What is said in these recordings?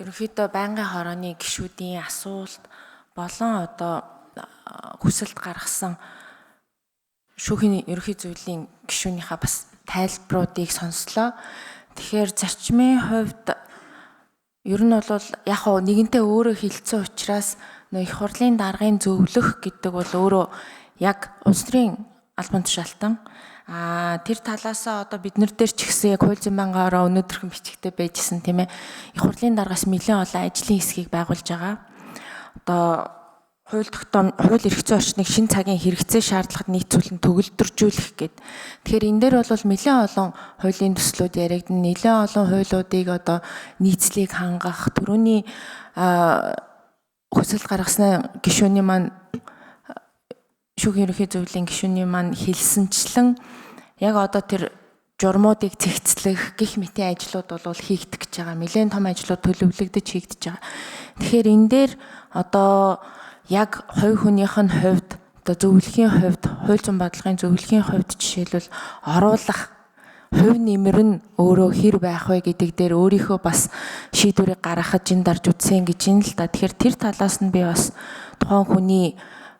Ерөнхийдөө байнгын хорооны гишүүдийн асуулт болон хүсэлт гаргасан шүүхийн ерөнхий зүйлийн гишүүнийхээ бас тайлбаруудыг сонслоо. Тэгэхээр зарчмын хувьд ер нь бол яг хоо нэгэнтээ өөрөө хилцсэн учраас их хурлын даргын зөвлөх гэдэг бол өөрөө яг улс төрийн албан тушаалтан тэр талаасаа бид нар дээр ч гэсэн яг хууль зүйн байнгын хороо өнөөдрхөн бичигтэй байжсэн тийм ээ. Их хурлын даргаас нэлээд олон ажлын хэсгийг байгуулж байгаа. Хууль эрх зүйн орчныг шин цагийн хэрэгцээ шаардлагад нийцүүлэн төгөлдржүүлэх гэдэг. Тэгэхээр энэ дээр бол нэлээд олон хуулийн төслүүд яригдана. Нэлээд олон хуулиудыг нийцлийг хангах түрүүний хүсэлт гаргасны гишүүний маань шүүхийн ерөнхий зөвлөлийн гишүүний маань хэлсэнчлэн яг тэр журмуудыг цэгцлэх гэх мэтийн ажлууд бол хийгдэх гэж байгаа. Нэлээд том ажлууд төлөвлөгдөж хийгдэж байгаа. Тэгэхээр энэ дээр яг хувь хүнийх нь хувьд зөвлөхийн хувьд хууль зүйн бодлогын зөвлөхийн хувьд жишээлбэл оруулах хувь нэмэр нь өөрөө хэр байх вэ гэдэг дээр өөрийнхөө бас шийдвэрийг гаргахад жин дарж үтсэн гэж юм л да. Тэгэхээр тэр талаас нь би бас тухайн хүний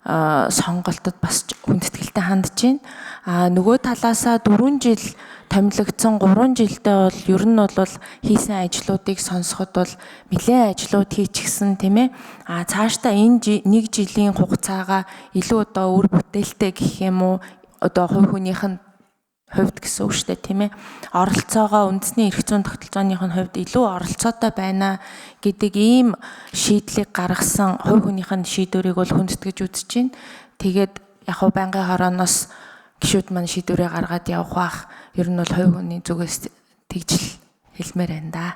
сонголтод бас хүндэтгэлтэй хандж байна. Нөгөө талаасаа 4 жил томилогдсон 3 жилдээ бол ер нь бол хийсэн ажлуудыг сонсоход бол нэлээд ажлууд хийчихсэн тийм ээ. Цаашдаа энэ 1 жилийн хугацаагаа илүү үр бүтээлтэй гэх юм уу хувь хүнийх нь хувьд гэсэн үг шүү дээ тийм ээ. Оролцоогоо үндэсний эрх зүйн тогтолцооных нь хувьд илүү оролцоотой байна гэдэг ийм шийдлийг гаргасан хувь хүнийх нь шийдвэрийг бол хүндэтгэж үзэж байна. Тэгээд яг байнгын хорооноос гишүүд маань шийдвэрээ гаргаад явах бах. Ер нь бол хувь хүний зүгээс тэгж хэлмээр байна да.